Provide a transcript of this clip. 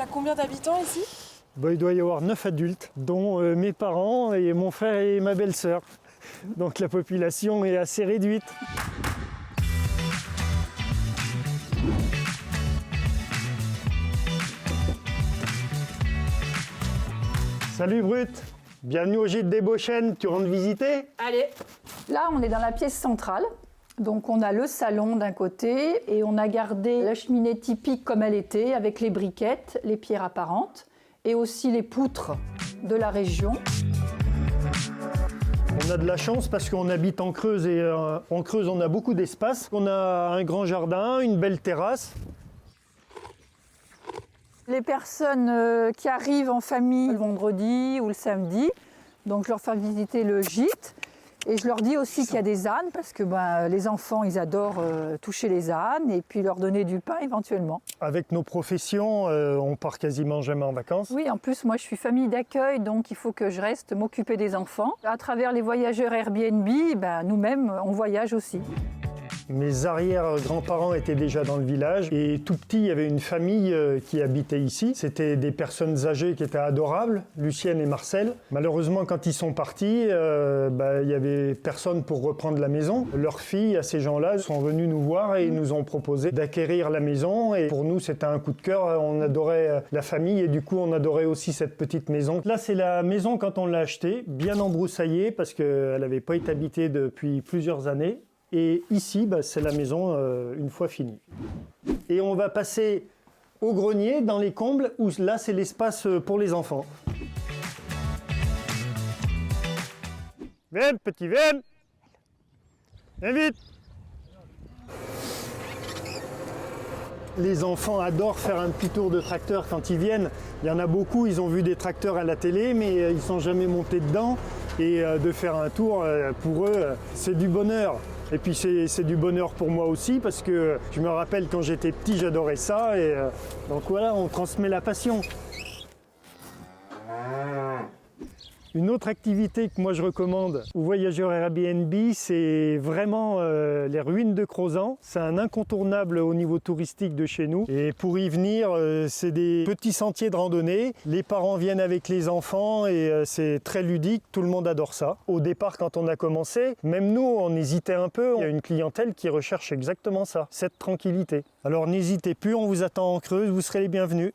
T'as combien d'habitants ici? Il doit y avoir 9 adultes, dont mes parents et mon frère et ma belle-sœur. Donc la population est assez réduite. Salut Brut, bienvenue au gîte des Beauchênes, tu rentres visiter? Allez. Là, on est dans la pièce centrale. Donc on a le salon d'un côté et on a gardé la cheminée typique comme elle était, avec les briquettes, les pierres apparentes et aussi les poutres de la région. On a de la chance parce qu'on habite en Creuse et en Creuse on a beaucoup d'espace. On a un grand jardin, une belle terrasse. Les personnes qui arrivent en famille le vendredi ou le samedi, donc je leur fais visiter le gîte. Et je leur dis aussi qu'il y a des ânes, parce que les enfants, ils adorent toucher les ânes et puis leur donner du pain éventuellement. Avec nos professions, on part quasiment jamais en vacances. Oui, en plus, moi, je suis famille d'accueil, donc il faut que je reste m'occuper des enfants. À travers les voyageurs Airbnb, nous-mêmes, on voyage aussi. Mes arrière-grands-parents étaient déjà dans le village et tout petit, il y avait une famille qui habitait ici. C'était des personnes âgées qui étaient adorables, Lucienne et Marcel. Malheureusement, quand ils sont partis, il y avait personne pour reprendre la maison. Leurs filles, à ces gens-là, sont venus nous voir et ils nous ont proposé d'acquérir la maison. Et pour nous, c'était un coup de cœur. On adorait la famille et du coup, on adorait aussi cette petite maison. Là, c'est la maison quand on l'a achetée, bien embroussaillée parce qu'elle n'avait pas été habitée depuis plusieurs années. Et ici, c'est la maison une fois finie. Et on va passer au grenier, dans les combles, où là, c'est l'espace pour les enfants. Viens, petit, viens! Viens vite! Les enfants adorent faire un petit tour de tracteur quand ils viennent. Il y en a beaucoup, ils ont vu des tracteurs à la télé, mais ils ne sont jamais montés dedans. Et de faire un tour, pour eux, c'est du bonheur. Et puis c'est du bonheur pour moi aussi parce que je me rappelle quand j'étais petit, j'adorais ça. Et donc voilà, on transmet la passion. Une autre activité que moi je recommande aux voyageurs Airbnb, c'est vraiment les ruines de Crozant. C'est un incontournable au niveau touristique de chez nous. Et pour y venir, c'est des petits sentiers de randonnée. Les parents viennent avec les enfants et c'est très ludique. Tout le monde adore ça. Au départ, quand on a commencé, même nous, on hésitait un peu. Il y a une clientèle qui recherche exactement ça, cette tranquillité. Alors n'hésitez plus, on vous attend en Creuse, vous serez les bienvenus.